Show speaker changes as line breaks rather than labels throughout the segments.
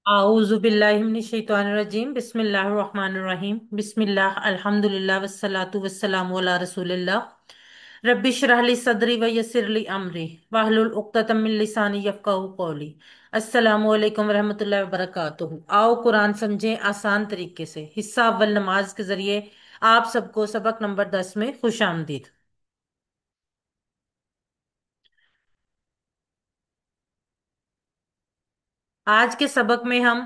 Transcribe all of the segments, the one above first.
आऊज़ु बिल्लाहि मिनश शैतानिर रजीम बिस्मिल्लाहिर रहमानिर रहीम बिस्मिल्लाह अल्हम्दुलिल्लाह वस्सलातु वस्सलामु अला रसूलिल्लाह रब्बि इश्रह ली सदरी व यस्सिर ली अमरी वाहलुल उक़्दतम मिन लिसानी यफ़क़हू क़ौली। अस्सलामु अलैकुम रहमतुल्लाहि व बरकातुहू। आओ कुरान समझें आसान तरीके से। हिस्सा अव्वल नमाज के जरिए आप सबको सबक नंबर 10 में खुश आमदीद। आज के सबक में हम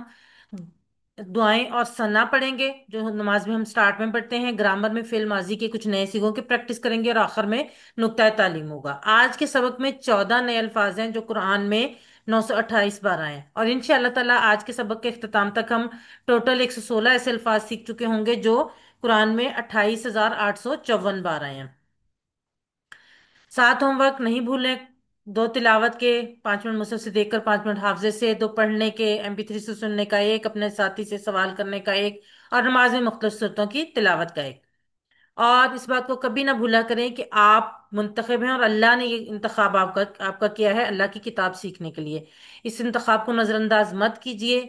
दुआएं और सना पढ़ेंगे जो नमाज में हम स्टार्ट में पढ़ते हैं। ग्रामर में फेल माजी के कुछ नए सिगों की प्रैक्टिस करेंगे और आखिर में नुक्ता तालीम होगा। आज के सबक में 14 नए अल्फाज हैं जो कुरान में 928 बार आए हैं, और इंशाअल्लाह ताला आज के सबक के इख्तिताम तक हम टोटल 116 ऐसे अल्फाज सीख चुके होंगे जो कुरान में 28,854 बार आए हैं। सात होमवर्क नहीं भूलें। दो तिलावत के 5 मिनट मुसहफ से देखकर, 5 मिनट हाफजे से, दो पढ़ने के MP3 से सुनने का एक, अपने साथी से सवाल करने का एक, और नमाज में मुख्तलिफ सूरतों की तिलावत का एक। और इस बात को कभी ना भूला करें कि आप मुंतखब हैं और अल्लाह ने ये इंतखाब आपका आपका किया है अल्लाह की किताब सीखने के लिए। इस इंतखाब को नजरअंदाज मत कीजिए।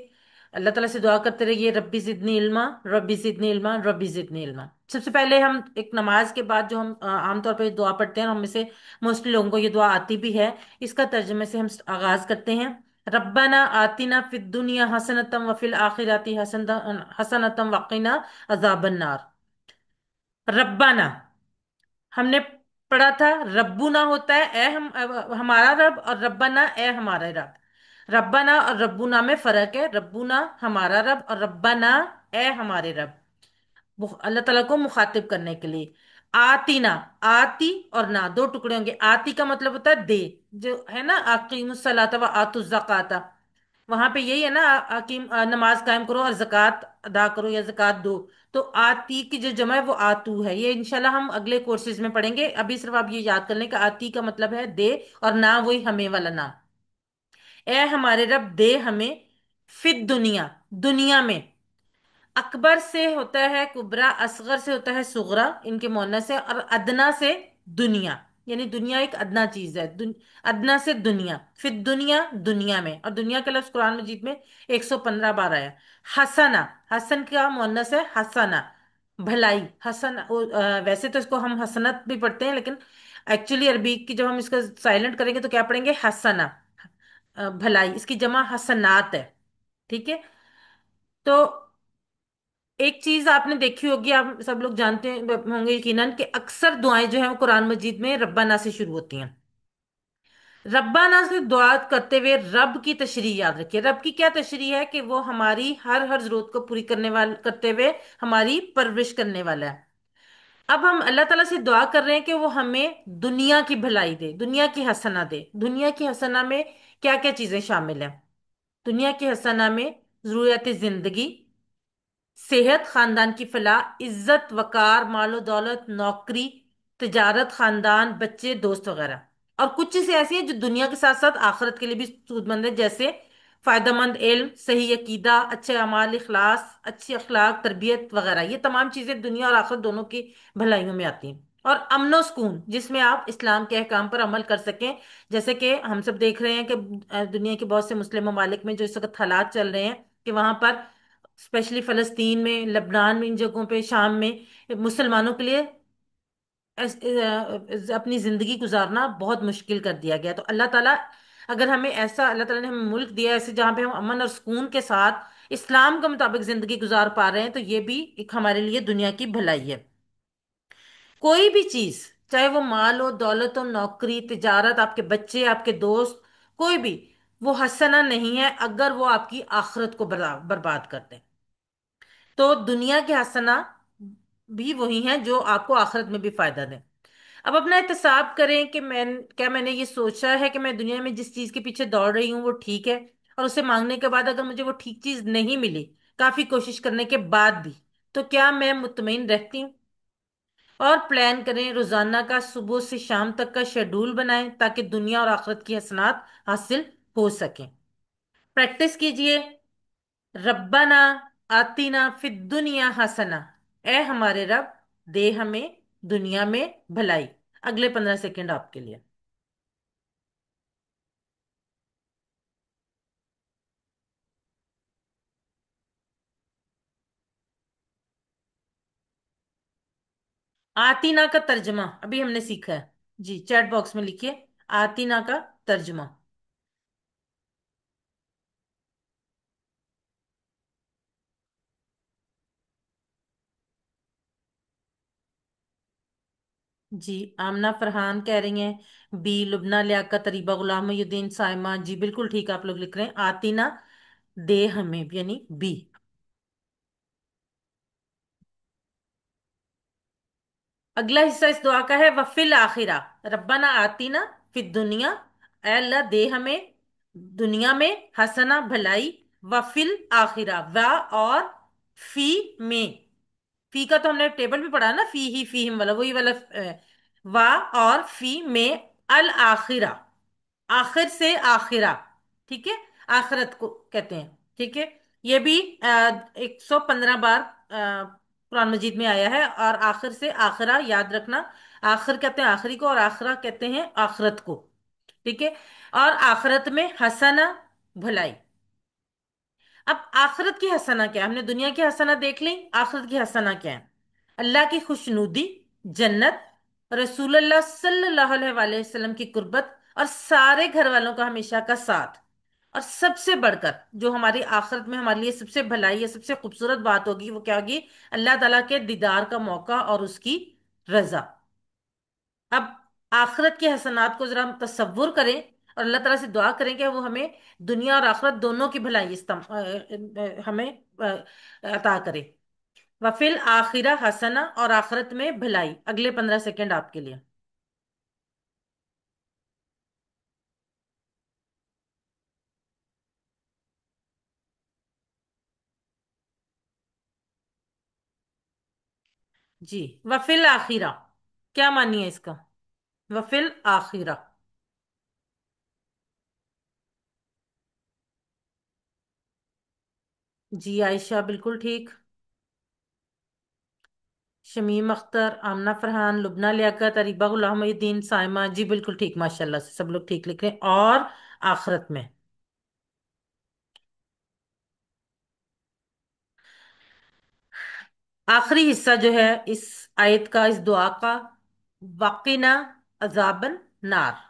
अल्लाह ताला से दुआ करते रहिए, रब्बी जिदनी इल्मा, रब्बी जिदनी इल्मा, रब्बी जिदनी इल्मा। सबसे पहले हम एक नमाज के बाद जो हम आमतौर पर दुआ पढ़ते हैं, हम में से मोस्टली लोगों को ये दुआ आती भी है। इसका तर्जुमे से हम आगाज करते हैं। रब्बना आतिना फिद दुनिया हसनतम वफिल आखिराती हसनतम वकीना अजाबन नार। रब्बाना हमने पढ़ा था, रब्बुना होता है ए हमारा रब, और रब्बाना ए हमारा रब। रब्बाना और रब्बुना में फर्क है। रब्बुना हमारा रब, और रब्बाना ए हमारे रब। अल्लाह ताला को मुखातिब करने के लिए। आतीना, आती और ना दो टुकड़े होंगे। आती का मतलब होता है दे, जो है ना, अकीमुस्सलाता व आतु ज़काता। वहां पे यही है ना, नमाज कायम करो और जक़ात अदा करो या जक़ात दो। तो आती की जो जमा है वो आतू है। ये इंशाल्लाह हम अगले कोर्सेज में पढ़ेंगे। अभी सिर्फ आप ये याद कर लें कि आती का मतलब है दे, और ना वही हमें वाला नाम। ए हमारे रब दे हमें, फिर दुनिया, दुनिया में। अकबर से होता है कुबरा, असगर से होता है सुगरा, इनके मुअन्नस है, और अदना से दुनिया। यानी दुनिया एक अदना चीज है। अदना से दुनिया, फिर दुनिया, दुनिया में। और दुनिया का लफ्ज कुरान मजीद में 115 बार आया। हसना, हसन का मुअन्नस है हसना, भलाई। वैसे तो इसको हम हसनत भी पढ़ते हैं, लेकिन एक्चुअली अरबी की जब हम इसका साइलेंट करेंगे तो क्या पढ़ेंगे, हसना। भलाई, इसकी जमा हसनात है। ठीक है। तो एक चीज आपने देखी होगी, आप सब लोग जानते होंगे यकीनन, कि अक्सर दुआएं जो हैं वो कुरान मजीद में रब्बाना से शुरू होती हैं। रब्बाना से दुआ करते हुए रब की तशरीह याद रखिए। रब की क्या तशरीह है कि वो हमारी हर जरूरत को पूरी करने वाला, करते हुए हमारी परवरिश करने वाला है। अब हम अल्लाह ताला से दुआ कर रहे हैं कि वो हमें दुनिया की भलाई दे, दुनिया की हसना दे। दुनिया की हसना में क्या क्या चीजें शामिल हैं? दुनिया की हसना में जरूरत जिंदगी, सेहत, खानदान की फलाह, इज्जत वकार, मालो दौलत, नौकरी, तिजारत, खानदान, बच्चे, दोस्त वगैरह। और कुछ चीजें ऐसी हैं जो दुनिया के साथ साथ आखिरत के लिए भी सूदमंद है, जैसे फायदेमंद इल्म, सही अकीदा, अच्छे अमाल, इखलास, अच्छी अखलाक, तरबियत वगैरह। ये तमाम चीजें दुनिया और आखिरत दोनों की भलाइयों में आती हैं। और अमनो सुकून, जिसमें आप इस्लाम के अहकाम पर अमल कर सकें। जैसे कि हम सब देख रहे हैं कि दुनिया के बहुत से मुस्लिम ममालिक में जो इस वक्त हालात चल रहे हैं, कि वहां पर स्पेशली फलस्तीन में, लेबनान में, इन जगहों पे, शाम में, मुसलमानों के लिए अपनी जिंदगी गुजारना बहुत मुश्किल कर दिया गया। तो अल्लाह ताला, अगर हमें ऐसा, अल्लाह ताला ने हमें मुल्क दिया है ऐसे जहाँ पे हम अमन और सुकून के साथ इस्लाम के मुताबिक जिंदगी गुजार पा रहे हैं, तो ये भी एक हमारे लिए दुनिया की भलाई है। कोई भी चीज, चाहे वो माल हो, दौलत हो, नौकरी, तिजारत, आपके बच्चे, आपके दोस्त, कोई भी, वो हसना नहीं है अगर वो आपकी आखिरत को बर्बाद कर दे। तो दुनिया के हसना भी वही हैं जो आपको आखिरत में भी फायदा दें। अब अपना एहतसाब करें कि मैंने ये सोचा है कि मैं दुनिया में जिस चीज के पीछे दौड़ रही हूँ वो ठीक है, और उसे मांगने के बाद अगर मुझे वो ठीक चीज नहीं मिली, काफी कोशिश करने के बाद भी, तो क्या मैं मुतमईन रहती हूँ? और प्लान करें, रोजाना का सुबह से शाम तक का शेड्यूल बनाएं ताकि दुनिया और आखिरत की हसनात हासिल हो सकें। प्रैक्टिस कीजिए। रब्बाना आतीना फिद दुनिया हसना। ए हमारे रब, दे हमें दुनिया में भलाई। अगले 15 सेकंड आपके लिए। आतीना का तर्जमा अभी हमने सीखा है। जी, चैट बॉक्स में लिखिए, आतीना का तर्जमा। जी, आमना फरहान कह रही हैं बी, लुबना लियाकत, तरीबा, गुलाम मोहिउद्दीन, साइमा। जी बिल्कुल ठीक, आप लोग लिख रहे हैं आतीना, दे हमें, यानी बी। अगला हिस्सा इस दुआ का है, वफिल आखिरा रब्बना आतीना फिद दुनिया, ऐ अल्लाह दे हमें दुनिया में हसना भलाई, वफिल आखिरा व और फी में। फी का तो हमने टेबल भी पढ़ा ना, फी ही फी हिम वाला, वही वाला वा और फी में अल आखिरा, आखिर से आखिरा। ठीक है, आखिरत को कहते हैं। ठीक है, ये भी 115 बार कुरान मजीद में आया है। और आखिर से आखिरा याद रखना, आखिर कहते हैं आखिरी को, और आखिरा कहते हैं आखिरत को। ठीक है, और आखिरत में हसना, भलाई। अब आखिरत की हसना क्या है? हमने दुनिया की हसना देख ली, आखिरत की हसना क्या है? अल्लाह की खुशनुदी, जन्नत, रसूलुल्लाह सल्लल्लाहु अलैहि वसल्लम की कुर्बत, और सारे घर वालों का हमेशा का साथ। और सबसे बढ़कर जो हमारी आखिरत में हमारे लिए सबसे भलाई या सबसे खूबसूरत बात होगी, वो क्या होगी? अल्लाह ताला के दीदार का मौका और उसकी रजा। अब आखिरत की हसनात को जरा हम तसव्वुर करें और अल्लाह ताला से दुआ करें कि वो हमें दुनिया और आखिरत दोनों की भलाई हमें अता करे। वफिल आखिरा हसना, और आखिरत में भलाई। अगले 15 सेकंड आपके लिए। जी, वफिल आखिरा क्या मानिए इसका? वफिल आखिरा। जी आयशा बिल्कुल ठीक। शमीम अख्तर, आमना फरहान, लुबना लियाकत, अरीबा गुलाम मोहिउद्दीन, साइमा। जी बिल्कुल ठीक, माशाल्लाह से सब लोग ठीक लिख रहे हैं। और आखिरत में। आखिरी हिस्सा जो है इस आयत का, इस दुआ का, वाकिना अजाबन नार।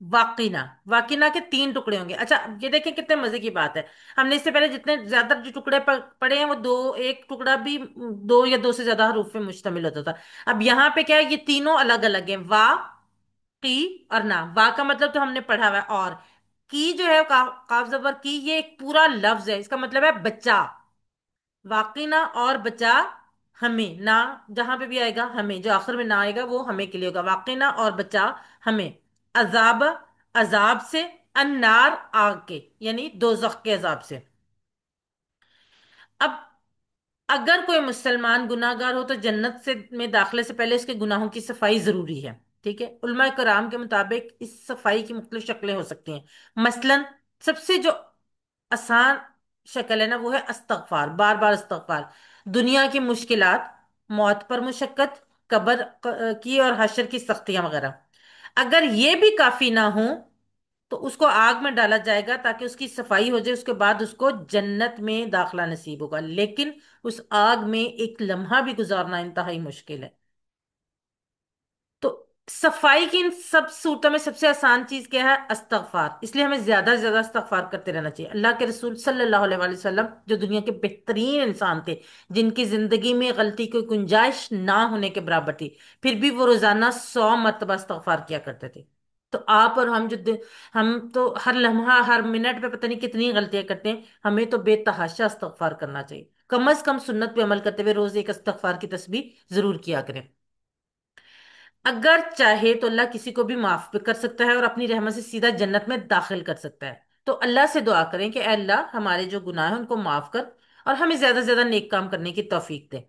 वाकिना, वाकिना के 3 टुकड़े होंगे। अच्छा, ये देखें कितने मजे की बात है। हमने इससे पहले जितने ज्यादा जो टुकड़े पढ़े हैं वो दो, एक टुकड़ा भी दो या दो से ज्यादा हरूफ पे मुश्तमिल होता था। अब यहाँ पे क्या है, ये तीनों अलग अलग हैं, वा, की और ना। वा का मतलब तो हमने पढ़ा हुआ है। और की जो है, काफ जबर की, ये एक पूरा लफ्ज है, इसका मतलब है बच्चा। वाकिना और बचा हमें, ना जहां पे भी आएगा हमें, जो आखिर में ना आएगा वो हमें के लिए होगा। वाकिना और बचा हमें, अजाब, अजाब से, अन्नार, आग के, यानी दोजख के अजाब से। अब अगर कोई मुसलमान गुनाहगार हो तो जन्नत से में दाखिले से पहले इसके गुनाहों की सफाई जरूरी है। ठीक है, उलमा कराम के मुताबिक इस सफाई की मुख्तलिफ शक्लें हो सकती हैं। मसलन सबसे जो आसान शक्ल है ना, वो है अस्तगफार, बार बार अस्तगफार। दुनिया की मुश्किलात, मौत पर मुशक्कत, कब्र की और हशर की सख्तियां वगैरह। अगर ये भी काफी ना हो तो उसको आग में डाला जाएगा ताकि उसकी सफाई हो जाए, उसके बाद उसको जन्नत में दाखला नसीब होगा। लेकिन उस आग में एक लम्हा भी गुजारना इंतहाई मुश्किल है। तो सफाई की इन सब सूरतों में सबसे आसान चीज क्या है? अस्तगफार। इसलिए हमें ज्यादा से ज्यादा इस्तगफार करते रहना चाहिए। अल्लाह के रसूल सल्लल्लाहु अलैहि वसल्लम जो दुनिया के बेहतरीन इंसान थे, जिनकी जिंदगी में गलती की गुंजाइश ना होने के बराबर थी, फिर भी वो रोजाना 100 मरतबा इस्तगफार किया करते थे। तो आप और हम हम तो हर लम्हा हर मिनट पे पता नहीं कितनी गलतियां करते हैं। हमें तो बेतहाशा इस्तगफार करना चाहिए। कम अज कम सुन्नत पे अमल करते हुए रोज एक इस्तगफार की तस्बीह जरूर किया करें। अगर चाहे तो अल्लाह किसी को भी माफ भी कर सकता है और अपनी रहमत से सीधा जन्नत में दाखिल कर सकता है। तो अल्लाह से दुआ करें कि "ऐ अल्लाह, हमारे जो गुनाह हैं उनको माफ कर और हमें ज्यादा से ज्यादा नेक काम करने की तौफीक दे,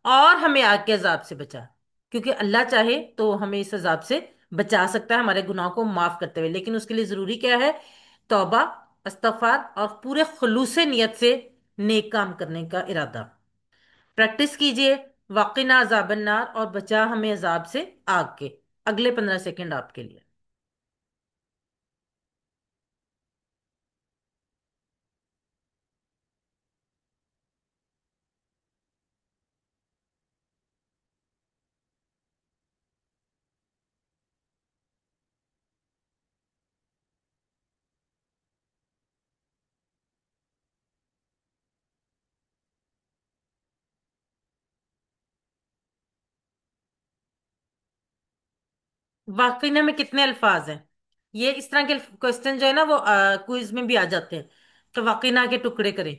और हमें आग के अजाब से बचा"। क्योंकि अल्लाह चाहे तो हमें इस अजाब से बचा सकता है हमारे गुनाहों को माफ करते हुए। लेकिन उसके लिए जरूरी क्या है? तौबा, इस्तगफार और पूरे खुलूस नियत से नेक काम करने का इरादा। प्रैक्टिस कीजिए। वाकिना अजाबन्नार, और बचा हमें अजाब से आग के। अगले 15 सेकंड आपके लिए। वाकिना में कितने अल्फाज हैं? ये इस तरह के क्वेश्चन जो है ना वो क्विज में भी आ जाते हैं। तो वाकिना के टुकड़े करें।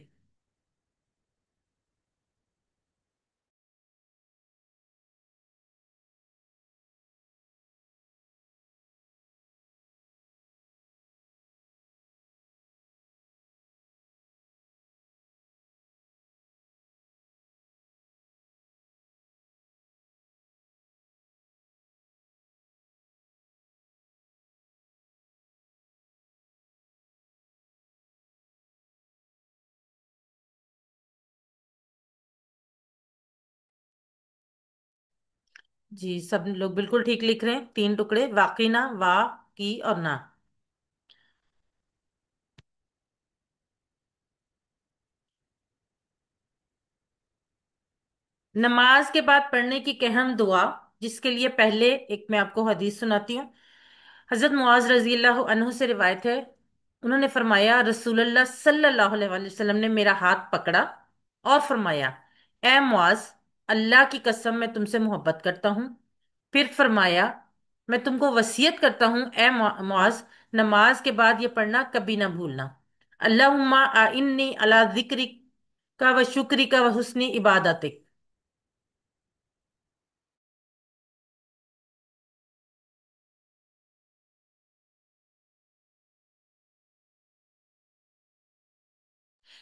जी, सब लोग बिल्कुल ठीक लिख रहे हैं। तीन टुकड़े, वाकिना, वा, की और ना। नमाज के बाद पढ़ने की एक अहम दुआ, जिसके लिए पहले एक मैं आपको हदीस सुनाती हूँ। हजरत मुआज रजी अल्लाह अन्हु से रिवायत है, उन्होंने फरमाया रसूलुल्लाह सल्लल्लाहु अलैहि वसल्लम ने मेरा हाथ पकड़ा और फरमाया, ए मुआज, अल्लाह की कसम मैं तुमसे मोहब्बत करता हूँ। फिर फरमाया, मैं तुमको वसीयत करता हूँ ए मुआज, नमाज के बाद ये पढ़ना कभी ना भूलना, अल्लाहुम्मा आइन्नी अला जिक्रिक का व शुक्रिक व हुस्नी इबादतिक।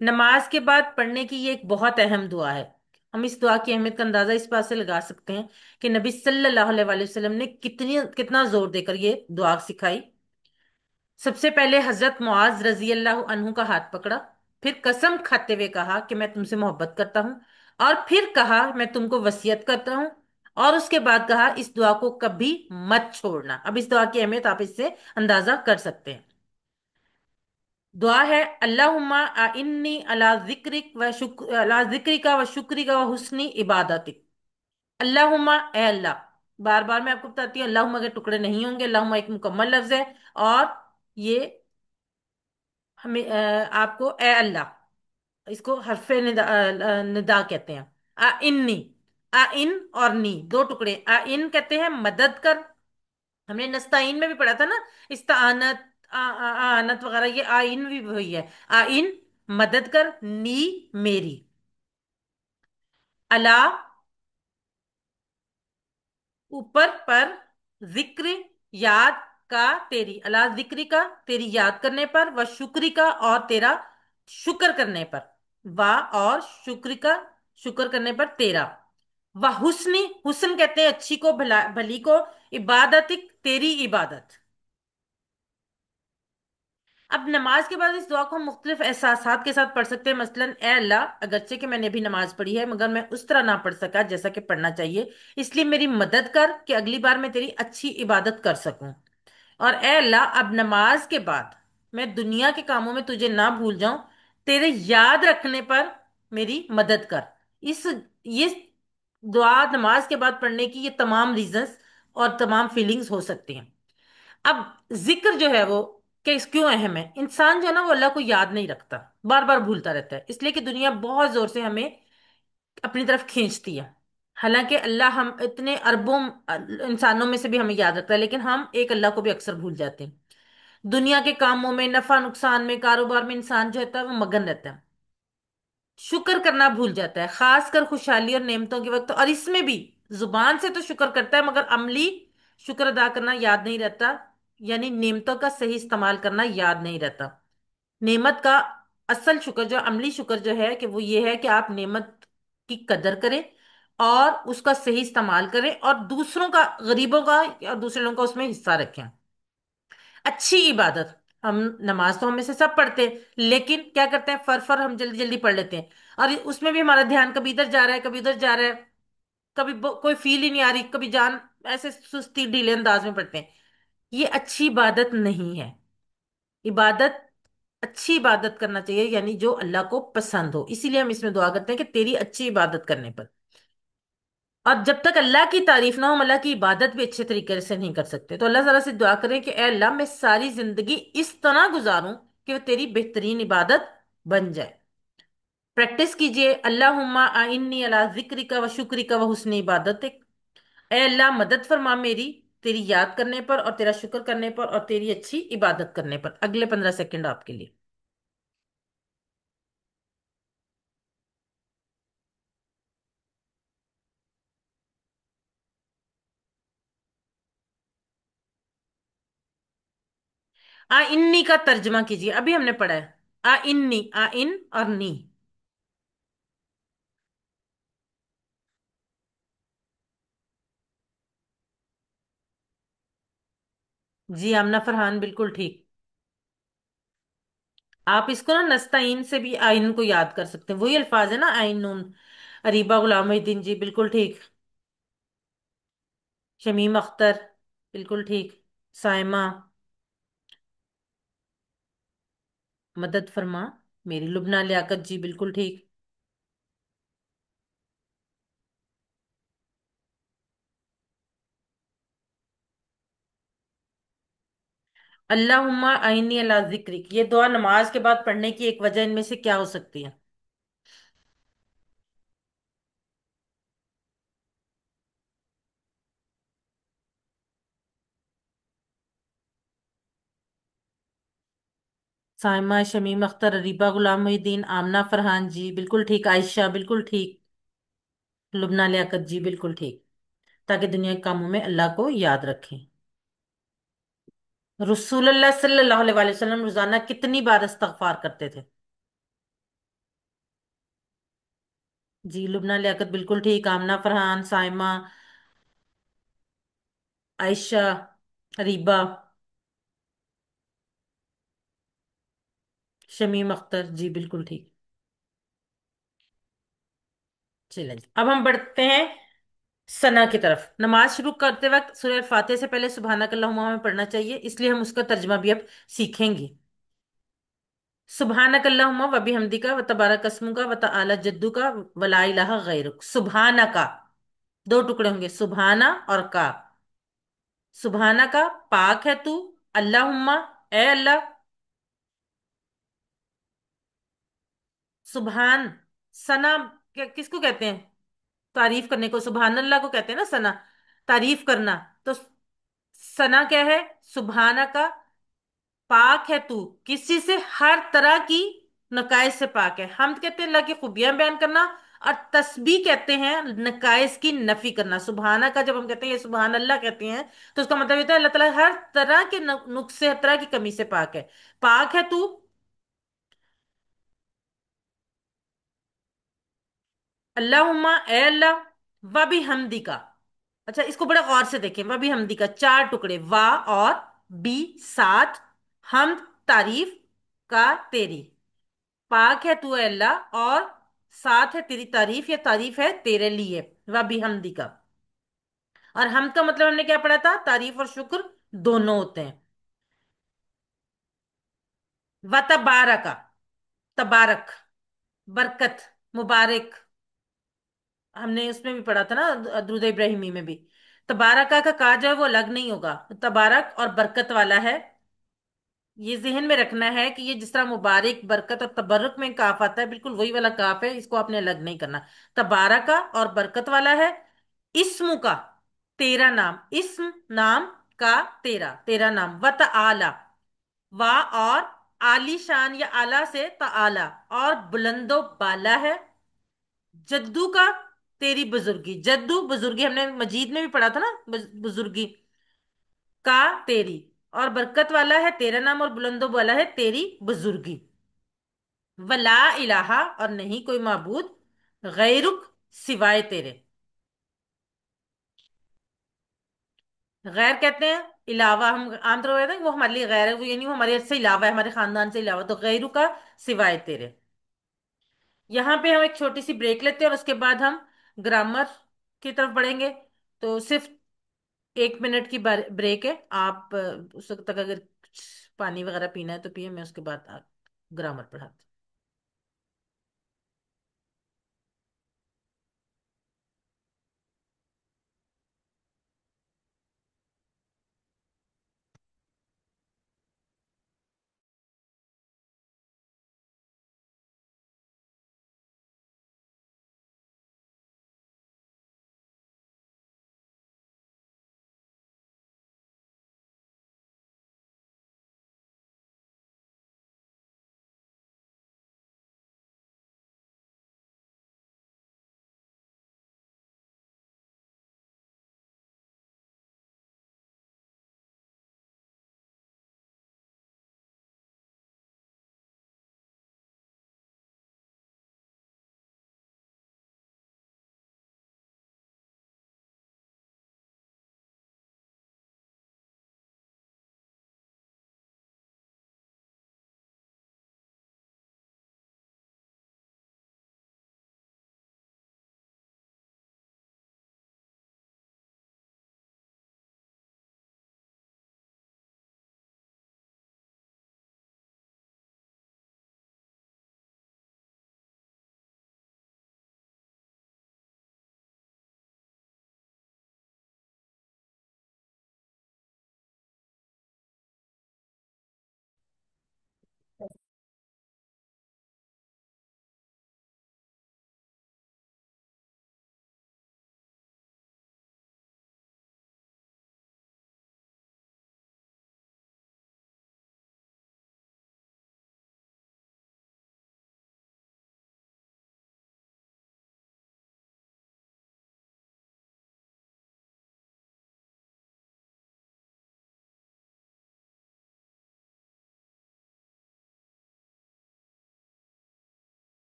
नमाज के बाद पढ़ने की ये एक बहुत अहम दुआ है। हम इस दुआ की अहमियत का अंदाजा इस बात से लगा सकते हैं कि नबी सल्लल्लाहु अलैहि वसल्लम ने कितनी कितना जोर देकर ये दुआ सिखाई। सबसे पहले हजरत मुआज रजी अल्लाह अन्हु का हाथ पकड़ा, फिर कसम खाते हुए कहा कि मैं तुमसे मोहब्बत करता हूँ, और फिर कहा मैं तुमको वसीयत करता हूँ, और उसके बाद कहा इस दुआ को कभी मत छोड़ना। अब इस दुआ की अहमियत आप इससे अंदाजा कर सकते हैं। दुआ है, अल्लाहुम्मा इन्नी अला जिक्रिक व शुक्र अला जिक्रिका व शुक्रिका व हुस्नी इबादतिक। अल्लाहुम्मा, ए अल्लाह। बार बार मैं आपको बताती हूँ, अल्लाहुम्मा के टुकड़े नहीं होंगे। अल्लाहुम्मा एक मुकम्मल लफ्ज है, और ये हमें आपको ए अल्लाह, इसको हरफे निदा, निदा कहते हैं। इन्नी, इन और नी दो टुकड़े। इन कहते हैं मदद कर। हमने नस्ताइन में भी पढ़ा था ना, इस्तानत, आनत वगैरह, ये आइन भी वही है। आइन मदद कर, नी मेरी, अला ऊपर, पर, जिक्र याद, का तेरी, अला जिक्र का तेरी याद करने पर, व शुक्र का और तेरा शुक्र करने पर, वा और शुक्र का शुक्र करने पर तेरा, व हुस्नी, हुस्न कहते हैं अच्छी को, भला भली को, इबादतिक तेरी इबादत। अब नमाज के बाद इस दुआ को हम मुख्तलिफ एहसासात के साथ पढ़ सकते हैं। मसलन, ए अल्लाह, अगरचे कि मैंने भी नमाज पढ़ी है मगर मैं उस तरह ना पढ़ सका जैसा कि पढ़ना चाहिए, इसलिए मेरी मदद कर कि अगली बार मैं तेरी अच्छी इबादत कर सकूं। और ए अल्लाह, अब नमाज के बाद मैं दुनिया के कामों में तुझे ना भूल जाऊं, तेरे याद रखने पर मेरी मदद कर। इस ये दुआ नमाज के बाद पढ़ने की ये तमाम रीजंस और तमाम फीलिंग्स हो सकती हैं। अब जिक्र जो है वो क्यों अहम है? इंसान जो है ना वो अल्लाह को याद नहीं रखता, बार बार भूलता रहता है, इसलिए कि दुनिया बहुत जोर से हमें अपनी तरफ खींचती है। हालांकि अल्लाह हम इतने अरबों इंसानों में से भी हमें याद रखता है, लेकिन हम एक अल्लाह को भी अक्सर भूल जाते हैं। दुनिया के कामों में, नफा नुकसान में, कारोबार में इंसान जो होता है वो मगन रहता है, शुक्र करना भूल जाता है, खासकर खुशहाली और नेमतों के वक्त। और इसमें भी जुबान से तो शुक्र करता है मगर अमली शुक्र अदा करना याद नहीं रहता, यानी नेमतों का सही इस्तेमाल करना याद नहीं रहता। नेमत का असल शुक्र, जो अमली शुक्र जो है, कि वो ये है कि आप नेमत की कदर करें और उसका सही इस्तेमाल करें, और दूसरों का, गरीबों का और दूसरे लोगों का उसमें हिस्सा रखें। अच्छी इबादत, हम नमाज तो हमें से सब पढ़ते हैं, लेकिन क्या करते हैं, फर फर हम जल्दी जल्दी पढ़ लेते हैं, और उसमें भी हमारा ध्यान कभी इधर जा रहा है कभी उधर जा रहा है, कभी कोई फील ही नहीं आ रही, कभी जान, ऐसे सुस्ती ढीले अंदाज में पढ़ते हैं। ये अच्छी इबादत नहीं है। इबादत, अच्छी इबादत करना चाहिए यानी जो अल्लाह को पसंद हो, इसीलिए हम इसमें दुआ करते हैं कि तेरी अच्छी इबादत करने पर। और जब तक अल्लाह की तारीफ ना हो, हम अल्लाह की इबादत भी अच्छे तरीके से नहीं कर सकते। तो अल्लाह ताला से दुआ करें कि ए अल्लाह, मैं सारी जिंदगी इस तरह गुजारूं कि वो तेरी बेहतरीन इबादत बन जाए। प्रैक्टिस कीजिए, अल्लाहुम्मा आइन्नी अला जिक्रिका व शुक्रिका व हुस्नी इबादतिक। ए अल्लाह, मदद फरमा मेरी तेरी याद करने पर और तेरा शुक्र करने पर और तेरी अच्छी इबादत करने पर। अगले 15 सेकंड आपके लिए। आ इन्नी का तर्जमा कीजिए, अभी हमने पढ़ा है। आ इन्नी, आ इन और नी। जी आमना फरहान, बिल्कुल ठीक। आप इसको ना नस्ताइन से भी आइन को याद कर सकते हैं, वही अल्फाज है ना, आइन नून। अरीबा गुलाम मोहिद्दीन जी, बिल्कुल ठीक। शमीम अख्तर, बिल्कुल ठीक। साइमा, मदद फरमा। मेरी लुबना लियाकत जी, बिल्कुल ठीक। अल्लाहुम्मा आइन्नी अला जिक्रिक, ये दुआ नमाज के बाद पढ़ने की एक वजह इनमें से क्या हो सकती है? साइमा, शमीम अख्तर, अरीबा गुलाम मोहिद्दीन, आमना फरहान जी, बिल्कुल ठीक। आयशा, बिल्कुल ठीक। लुबना लियाकत जी, बिल्कुल ठीक। ताकि दुनिया के कामों में अल्लाह को याद रखें। रसूलुल्लाह सल्लल्लाहु अलैहि वसल्लम रोजाना कितनी बार इस्तगफार करते थे? जी लुबना लियाकत, बिल्कुल ठीक। आमना फरहान, साइमा, आयशा, अरीबा, शमीम अख्तर जी, बिल्कुल ठीक। चलिए जी, अब हम बढ़ते हैं सना की तरफ। नमाज शुरू करते वक्त सूरह फातिहा से पहले सुबहानक अल्लाहुम्मा हमें पढ़ना चाहिए, इसलिए हम उसका तर्जुमा भी अब सीखेंगे। सुबहानक अल्लाहुम्मा व बिहम्दिका व तबारक अस्मुका व तआला जद्दुका व ला इलाहा गैरुक। सुबहाना का दो टुकड़े होंगे, सुबहाना और का। सुबहाना का, पाक है तू। अल्लाहुम्मा, ए अल्लाह। सुबहान, सना किसको कहते हैं? तारीफ करने को सुबहान अल्लाह को कहते हैं ना, सना। तारीफ करना। तो सना क्या है? सुबहाना का, पाक है तू किस चीज से? हर तरह की नकाइस से पाक है। हम कहते हैं अल्लाह की खूबियां बयान करना, और तस्बीह कहते हैं नकाइस की नफी करना। सुबहाना का जब हम कहते हैं ये सुबहान अल्लाह कहते हैं, तो उसका मतलब होता है अल्लाह ताला हर तरह के नुक्स से, हर तरह की कमी से पाक है। पाक है तू। अल्लाहुम्मा, ए अल्लाह। व भी हमदी का। अच्छा, इसको बड़े गौर से देखें। व भी हमदी का चार टुकड़े, वाह और बी साथ, हम तारीफ का तेरी। पाक है तू ए अल्लाह, और साथ है तेरी तारीफ, या तारीफ है तेरे लिए। व भी हमदी का। और हम का मतलब हमने क्या पढ़ा था? तारीफ और शुक्र दोनों होते हैं। व तबारका, तबारक, बरकत, मुबारक। हमने उसमें भी पढ़ा था ना, दुरूद इब्राहिमी में भी। तबारका का जो है वो अलग नहीं होगा, तबारक और बरकत वाला है। ये जहन में रखना है कि ये जिस तरह मुबारक, बरकत और तबर्रुक में काफ आता है, बिल्कुल वही वाला काफ है, इसको आपने अलग नहीं करना। तबारका और बरकत वाला है। इस्मु का, तेरा नाम। इस्म, नाम का, तेरा, तेरा नाम। व तआला, वा और आली शान या आला से तआला, और बुलंदो बाला है। जद्दू का, तेरी बुजुर्गी। जद्दू बुजुर्गी, हमने मजीद में भी पढ़ा था ना, बुजुर्गी का तेरी। और बरकत वाला है तेरा नाम, और बुलंदो वाला है तेरी बुजुर्गी। वला इलाहा, और नहीं कोई माबूद, गैरुक, सिवाय तेरे। गैर कहते हैं इलावा, हम आमतौर पर कहते हैं वो हमारे लिए गैर है, वो यानी वो हमारे से इलावा है, हमारे खानदान से इलावा। तो गैरु का, सिवाय तेरे। यहाँ पे हम एक छोटी सी ब्रेक लेते हैं, और उसके बाद हम ग्रामर की तरफ बढ़ेंगे। तो सिर्फ 1 मिनट की ब्रेक है। आप उस वक्त तक अगर कुछ पानी वगैरह पीना है तो पिए, मैं उसके बाद ग्रामर पढ़ाती हूँ।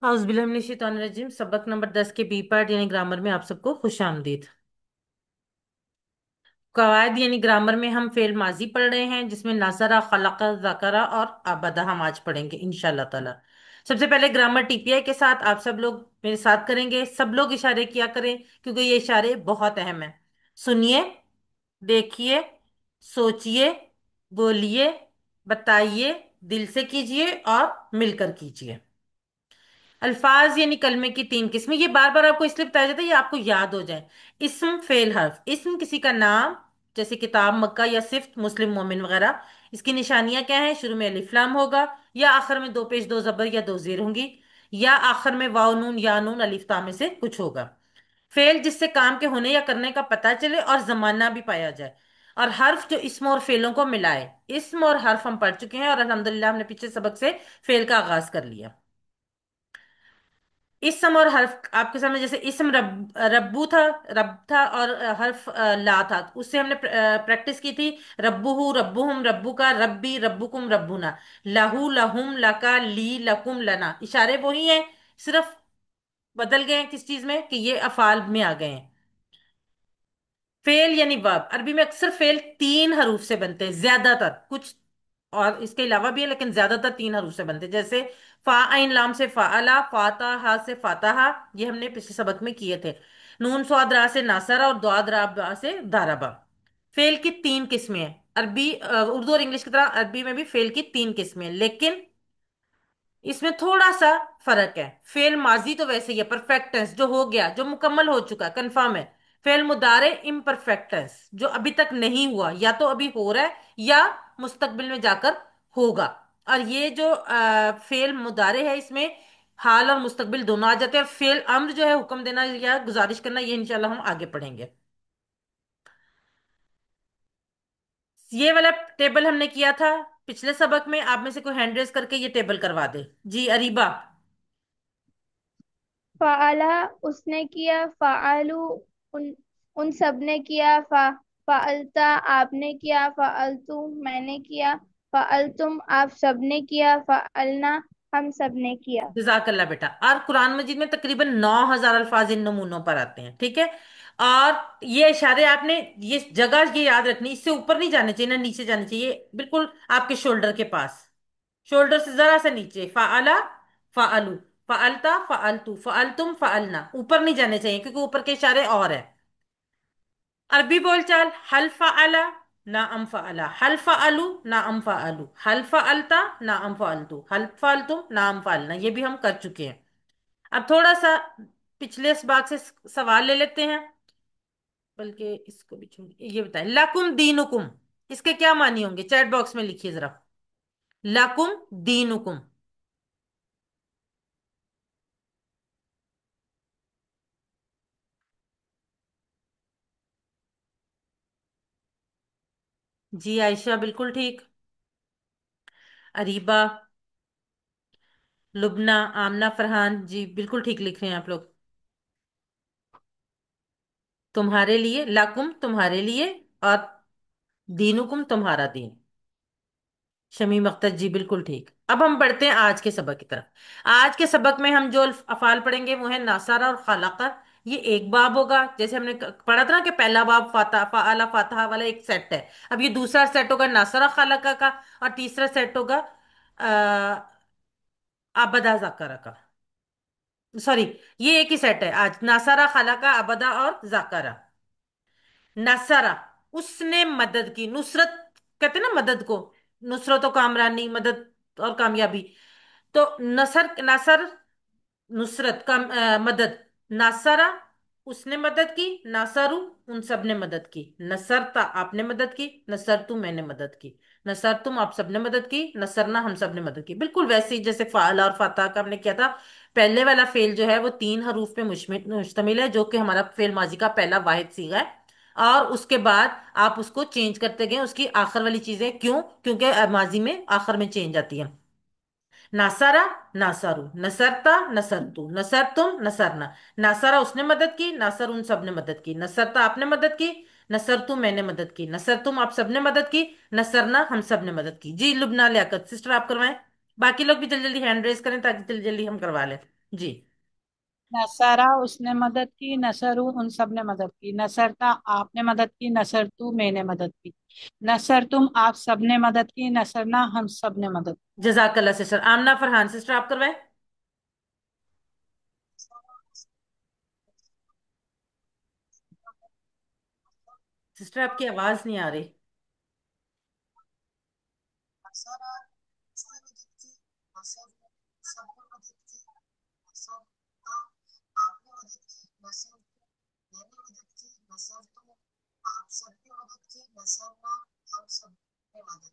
औज़ बिल्लाहि मिनश शैतानिर रजीम। सबक नंबर 10 के बी पार्ट यानी ग्रामर में आप सबको खुश आमदीद। कवायद यानी ग्रामर में हम फेल माजी पढ़ रहे हैं, जिसमें नज़रा, खलका, ज़करा और अबदा हम आज पढ़ेंगे इंशाल्लाह ताला। सबसे पहले ग्रामर टीपीआई के साथ आप सब लोग मेरे साथ करेंगे। सब लोग इशारे किया करें, क्योंकि ये इशारे बहुत अहम हैं। सुनिए, देखिए, सोचिए, बोलिए, बताइए, दिल से कीजिए और मिलकर कीजिए। अल्फाज यानी कलमे की तीन किस्में, ये बार बार आपको इसलिए बताया जाता है ये आपको याद हो जाए। इस्म, फेल, हर्फ। इस्म किसी का नाम, जैसे किताब, मक्का या सिफ्त, मुस्लिम, मोमिन वगैरह। इसकी निशानियां क्या हैं? शुरू में अलिफ लाम होगा, या आखिर में दो पेश दो जबर या दो जेर होंगी, या आखिर में वाव नून या नून अलिफ ता में से कुछ होगा। फेल जिससे काम के होने या करने का पता चले और जमाना भी पाया जाए। और हर्फ जो इस्म और फेलों को मिलाए। इस्म और हर्फ हम पढ़ चुके हैं, और अल्हम्दुलिल्लाह हमने पिछले सबक से फेल का आगाज कर लिया। इसम और हर्फ आपके सामने, जैसे इसम रब्बू था, रब था, और हर्फ ला था, उससे हमने प्रैक्टिस की थी। रब्बुहु, रब्बुहुम, रब्बू का, रब्बी, रब्बुकुम, रब्बुना। लहू, लहुम, लका, ली, लकुम, लना। इशारे वही हैं, सिर्फ बदल गए हैं किस चीज में, कि ये अफाल में आ गए हैं। फेल यानी वर्ब, अरबी में अक्सर फेल तीन हरूफ से बनते हैं, ज्यादातर। कुछ और इसके अलावा भी है, लेकिन ज्यादातर तीन हरूफ से बनते हैं। जैसे फा आइन लाम से फाअला, फातहा से फातहा, ये हमने पिछले सबक में किए थे। नून स्वाद रा से नासरा, और द्वाद रा बा से दारबा। फेल की तीन किस्में हैं। अरबी उर्दू और इंग्लिश की तरह अरबी में भी फेल की तीन किस्में हैं, लेकिन इसमें थोड़ा सा फर्क है। फेल माजी तो वैसे ही है, परफेक्ट टेंस, जो हो गया, जो मुकम्मल हो चुका, कंफर्म है। फेल मुदारे, इम्परफेक्ट टेंस, जो अभी तक नहीं हुआ, या तो अभी हो रहा है या मुस्तकबिल में जाकर होगा। और ये जो फेल मुदारे है, इसमें हाल और मुस्तकबिल दोनों आ जाते हैं। और फेल अम्र जो है, हुक्म देना या गुजारिश करना, ये इंशाल्लाह हम आगे पढ़ेंगे। ये वाला टेबल हमने किया था पिछले सबक में। आप में से कोई हैंड रेस करके ये टेबल करवा दे। जी अरीबा।
फ़अला उसने किया, फ़अलू उन उन सब ने किया, फ़अलता आपने किया, फ़अलतु मैंने किया, फ़अलतुम आप सब ने किया, फ़अलना हम सब ने किया।
जजाकल्ला बेटा। और कुरान मजीद में तकरीबन 9,000 अल्फाज इन नमूनों पर आते हैं, ठीक है। और ये इशारे आपने, ये जगह ये याद रखनी, इससे ऊपर नहीं जाने चाहिए ना नीचे जाने चाहिए, बिल्कुल आपके शोल्डर के पास। शोल्डर से जरा सा नीचे। फाअला, फाअलू, फाअलता, फाअलतू, फाअलतुम, फाअलना, ऊपर नहीं जाने चाहिए, क्योंकि ऊपर के इशारे और है। अरबी बोलचाल, हल फअला, ना अम फअला, हल फअलू, ना अम फअलू, हल फअलता, ना अम फअलतू, हल फअलतुम, ना अम फअलना, ये भी हम कर चुके हैं। अब थोड़ा सा पिछले इस बात से सवाल ले लेते हैं, बल्कि इसको भी छोड़, ये बताएं, लकुम दीनुकुम, इसके क्या मानी होंगे? चैट बॉक्स में लिखिए जरा। लकुम दीनुकुम। जी आयशा बिल्कुल ठीक। अरीबा, लुबना, आमना, फरहान, जी बिल्कुल ठीक लिख रहे हैं आप लोग। तुम्हारे लिए, लकुम तुम्हारे लिए, और दीनुकुम तुम्हारा दीन। शमीम अख्तर जी बिल्कुल ठीक। अब हम बढ़ते हैं आज के सबक की तरफ। आज के सबक में हम जो अफाल पढ़ेंगे वो है नासारा और खालाका। ये एक बाब होगा, जैसे हमने पढ़ा था ना कि पहला बाब फाता फाला फातहा वाला एक सेट है। अब ये दूसरा सेट होगा नासारा खालाका का, और तीसरा सेट होगा आबदा जाकरा का। सॉरी, ये एक ही सेट है आज, नासारा खालाका, अबदा और जाकरा। नसरा, उसने मदद की। नुसरत कहते हैं ना मदद को, नुसरत और कामरानी, मदद और कामयाबी। तो नसर, नसर, नुसरत का मदद। नासरा, उसने मदद की। नासरू, उन सब ने मदद की। नसरता, आपने मदद की। नसरतु, मैंने मदद की। नसरतुम, आप सब ने मदद की। नसरना, हम सब ने मदद की। बिल्कुल वैसे ही जैसे फाला और फाता का हमने किया था। पहले वाला फेल जो है वो तीन हरूफ पे मुश्तमिल है, जो कि हमारा फेल माजी का पहला वाहिद सीगा है। और उसके बाद आप उसको चेंज करते गए, उसकी आखिर वाली चीजें। क्यों? क्योंकि माजी में आखिर में चेंज आती है। नासारा, नासारू, नसरता, नसरतु, नसरतुम, नसरना। नासारा, उसने मदद की। नासर, उन सब ने मदद की। नसरता, आपने मदद की। नसरतु, मैंने मदद की। नसरतुम, आप सब ने मदद की। नसरना, हम सब ने मदद की। जी लुबना लियाकत सिस्टर, आप करवाएं। बाकी लोग भी जल्दी जल्दी हैंड रेस करें, ताकि जल्दी जल्दी हम करवा लें। जी।
नसरा उसने मदद की, नसरू उन सब ने मदद की, नसरता आपने मदद की, नसरतू मैंने मदद की, नसर तुम आप सब ने मदद की, नसरना हम सब ने मदद
जजाकल्ला सिस्टर। आमना फरहान सिस्टर आप करवाएं। सिस्टर आपकी आवाज नहीं आ रही।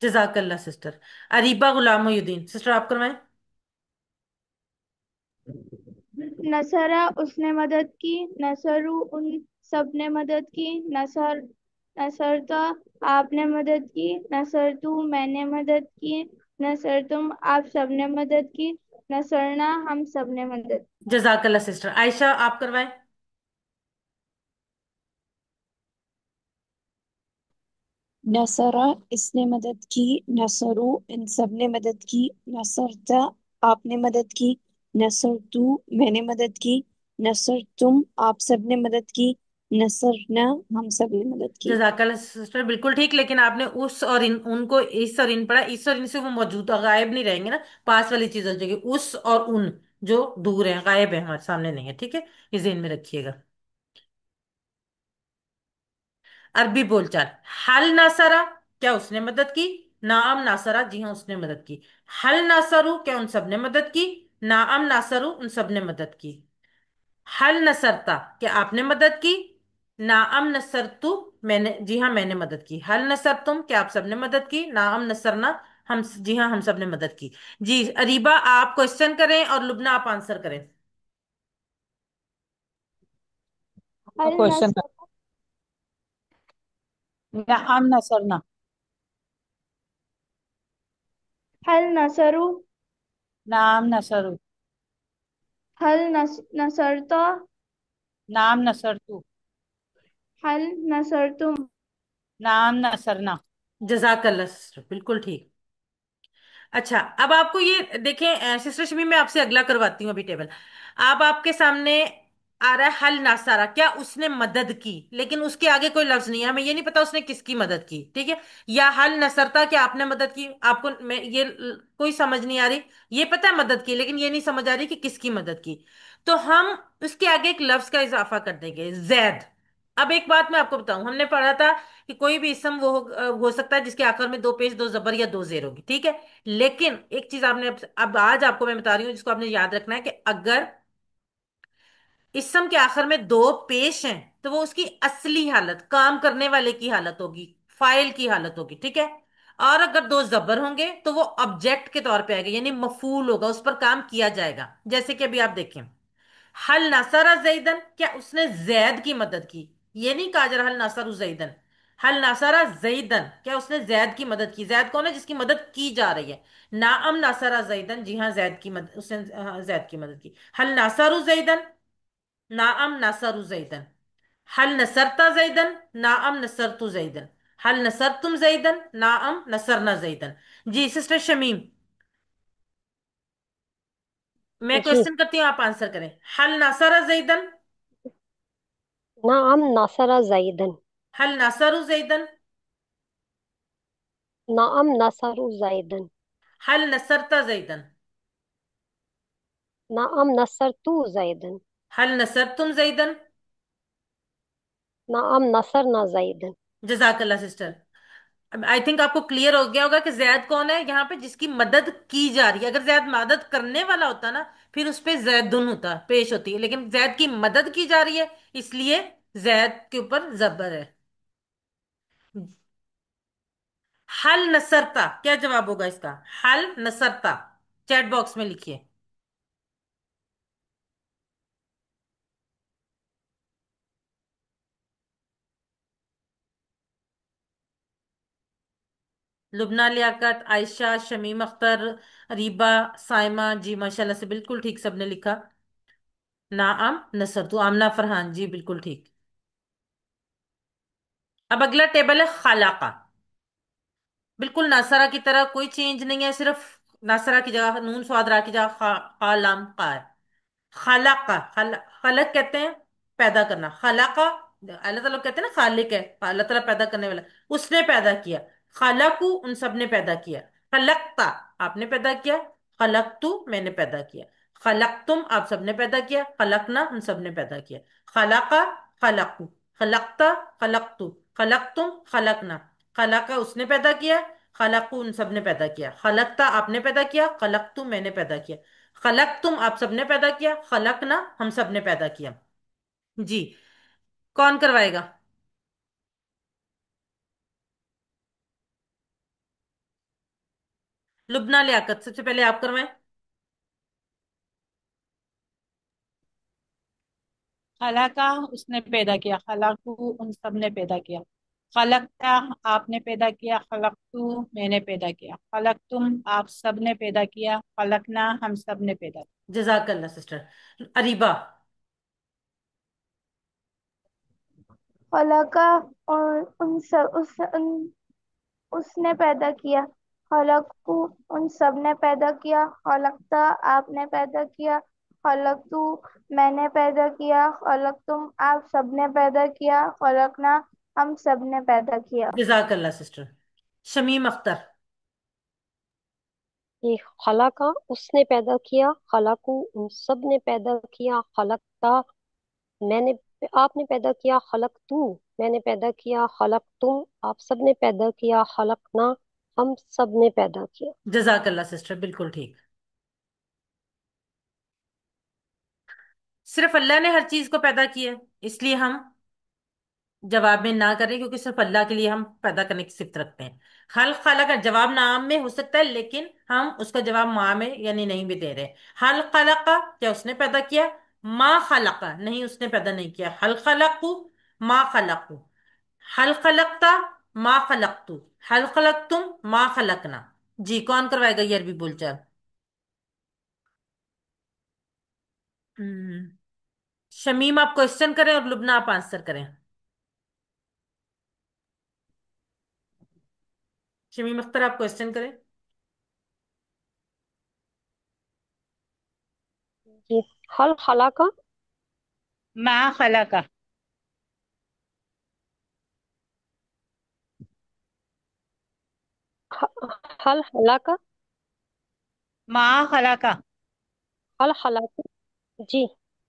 जजाकल्ला सिस्टर। अरीबा गुलाम मोहिउद्दीन सिस्टर आप करवाएं।
नसरा उसने मदद की, नसरू उन सब ने मदद की, नसरता आपने मदद की, नसरतू मैंने मदद की, नसरतुम आप सब ने मदद की, नसरना हम सब ने मदद
जजाकल्ला सिस्टर। आयशा आप करवाएं।
नसरा इसने मदद की, नसरू इन सब ने मदद की, नसरता आपने मदद की, नसरतू मैंने मदद की, नसर तुम आप सब ने मदद की, नसरना हम सब ने मदद की।
जजाकल्ला सिस्टर बिल्कुल ठीक, लेकिन आपने उस और इन उनको इस और इन पढ़ा, इस और इन से वो मौजूदा गायब नहीं रहेंगे ना, पास वाली चीज हो जाएगी। उस और उन जो दूर हैं, गायब है, हमारे सामने नहीं है, ठीक है। ये ज़हन में रखिएगा। अरबी बोलचाल। हल नासरा, क्या उसने मदद की? नाम नासरा, जी हाँ उसने मदद की। हल नासरू, क्या उन सब ने मदद की? नाम नासरू, उन सब ने मदद की। हल नसरता, क्या आपने मदद की? नाम नसरतु, मैंने, जी हाँ मैंने मदद की। हल नसरतुम, क्या आप सबने मदद की? नाम नसरना, हम, जी हाँ हम सब ने मदद की। जी अरीबा आप क्वेश्चन करें और लुबना आप आंसर करें।
हल
क्वेश्चन
नसर
करना। हम नसरना।
हल नसरू
नाम नसरू।
नसरता
नाम नसरतू।
हल नसरतुम
नाम नसरना।
जजाकल्ला सिस्टर बिल्कुल ठीक। अच्छा, अब आपको ये देखें सिस्टर शमी, मैं आपसे अगला करवाती हूँ अभी टेबल। अब आपके सामने आ रहा है हल नासारा, क्या उसने मदद की, लेकिन उसके आगे कोई लफ्ज नहीं है, हमें ये नहीं पता उसने किसकी मदद की, ठीक है। या हल नसरता, क्या आपने मदद की, आपको मैं ये कोई समझ नहीं आ रही। ये पता है मदद की, लेकिन ये नहीं समझ आ रही कि किसकी मदद की। तो हम उसके आगे एक लफ्ज का इजाफा कर देंगे, जैद। अब एक बात मैं आपको बताऊं, हमने पढ़ा था कि कोई भी इसम वो हो सकता है जिसके आखिर में दो पेश, दो जबर या दो जेर होगी, ठीक है। लेकिन एक चीज आपने अब आज आपको मैं बता रही हूँ जिसको आपने याद रखना है, कि अगर इसम के आखिर में दो पेश हैं तो वो उसकी असली हालत, काम करने वाले की हालत होगी, फाइल की हालत होगी, ठीक है। और अगर दो जबर होंगे तो वो ऑब्जेक्ट के तौर पे आएगा, यानी मफूल होगा, उस पर काम किया जाएगा। जैसे कि अभी आप देखें, हल नासरा जैदन, क्या उसने जैद की मदद की। ये नहीं कहा जा रहा हल नासरु जैदन। हल नासरा जैदन, क्या उसने जैद की मदद की। जैद कौन है जिसकी मदद की जा रही है। नाअम नासरा जैदन, जी हाँ जैद की मदद, उसने हाँ, जैद की मदद की। हल नासरु जैदन, नाअम नासरु जैदन। हल नसरता जैदन, नाअम नसरतु जैदन। हल नसरतुम जैदन, नाअम नसरना जैदन। जी सिस्टर शमीम, मैं
जी।
क्वेश्चन करती हूँ, आप आंसर करें। हल नासरा जैदन।
नाम नासरा जाइदन।
हल नासरु जैदन।
नाम नसरु जाइदन।
हल नसरता जैदन।
नाम नसरतु जाइदन।
हल नसरतुम जैदन।
नाम नसरना जाइदन।
जजाकल्ला सिस्टर। आई थिंक आपको क्लियर हो गया होगा कि जैद कौन है यहाँ पे जिसकी मदद की जा रही है। अगर जैद मदद करने वाला होता ना, फिर उस पे जैदुन होता, पेश होती है, लेकिन जैद की मदद की जा रही है, इसलिए जैद के ऊपर जबर है। हल नसरता, क्या जवाब होगा इसका? हल नसरता, चैट बॉक्स में लिखिए। लुबना लियाकत, आयशा, शमीम अख्तर, रीबा, साइमा, जी माशाल्लाह से बिल्कुल ठीक सबने लिखा। नाम नसर तो आमना फरहान, जी बिल्कुल ठीक। अब अगला टेबल है खाला का। बिल्कुल नासरा की तरह कोई चेंज नहीं है, सिर्फ नासरा की जगह नून स्वाद रा की जगह खा, लाम का है। खलाका खलक कहते हैं पैदा करना, खलाका अल्लाह ताला कहते हैं ना खालिक है, अल्लाह ताला पैदा करने वाला। उसने पैदा किया। खलकू उन सब ने पैदा किया। खलकता आपने पैदा किया। खलकतू मैंने पैदा किया। खलकतुम आप सब ने पैदा किया। खलकना हम सब ने पैदा किया। खलाका खलकू। खलकता खलकतू। खलकतुम खलकना। खलाका उसने पैदा किया। खलकू उन सब ने पैदा किया। खलकता आपने पैदा किया। खलकतू मैंने पैदा किया। खलक तुम आप सबने पैदा किया। खलक ना हम सब ने पैदा किया। जी। कौन करवाएगा? लुबना लियाकत सबसे पहले आप करवाएं।
खलाका उसने पैदा किया, खलाकू उन सब ने पैदा किया। खलकता आपने पैदा किया, खलकतू मैंने पैदा किया। खलकतुम आप सब ने पैदा किया, खलकना हम सब ने पैदा किया।
जजाकल्ला सिस्टर। अरीबा।
खलका और उसने पैदा किया। खलकू उन सब ने पैदा किया। खलकता आपने पैदा किया। खलकतू मैंने पैदा किया। खलकतुम आप सब ने पैदा किया। खलकना हम सब ने पैदा किया।
जजाकल्ला सिस्टर। शमीम अख्तर।
ये खला का उसने पैदा किया, खलाकू उन सब ने पैदा किया, खलकता मैंने आपने पैदा किया, खलक तू मैंने पैदा किया, खलक तुम आप सब ने पैदा किया, खलकना हम सब ने पैदा किया।
जजाकल्ला सिस्टर बिल्कुल ठीक। सिर्फ अल्लाह ने हर चीज को पैदा किया है, इसलिए हम जवाब में ना करें, क्योंकि सिर्फ अल्लाह के लिए हम पैदा करने की सिफत रखते हैं। हल खला का जवाब नाम में हो सकता है, लेकिन हम उसका जवाब माँ में यानी नहीं भी दे रहे। हल खला का क्या उसने पैदा किया? माँ खलका नहीं उसने पैदा नहीं किया। हल खलकू माँ खलकू। हल खलकता माँ खलकतू। हल खलकतुम माँ खलकना। जी कौन करवाएगा ये अरबी बोलचाल? हम्म, शमीम आप क्वेश्चन करें और लुबना आप आंसर करें। शमीम अख्तर आप क्वेश्चन करें।
जी। हल खला का
माँ खलाका।
हल हला का
माँ खलाका।
हल हला का। जी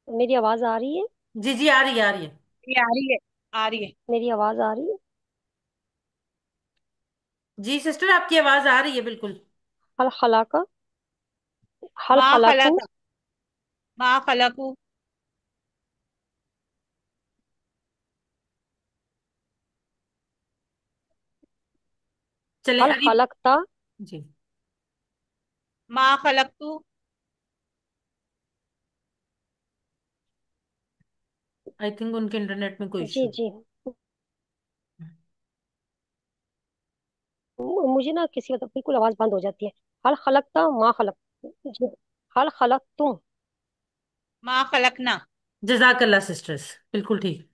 मेरी आवाज आ रही है?
जी जी आ रही है आ रही है।
ये आ रही है, आ रही है।
मेरी आवाज आ रही है?
जी सिस्टर आपकी आवाज आ रही है बिल्कुल।
हल हला का हल
माँ
हलाकू।
खलाका, माँ खलकू।
चलें
हल
अभी।
हलकता
जी।
माँ खलकतू।
आई थिंक उनके इंटरनेट में कोई
जी
इशू।
जी। मुझे ना किसी वक्त बिल्कुल आवाज बंद हो जाती है। हल खलकता माँ खलक। जी। हल खलक तुम।
माँ खलकना।
जजाकल्ला सिस्टर्स बिल्कुल ठीक।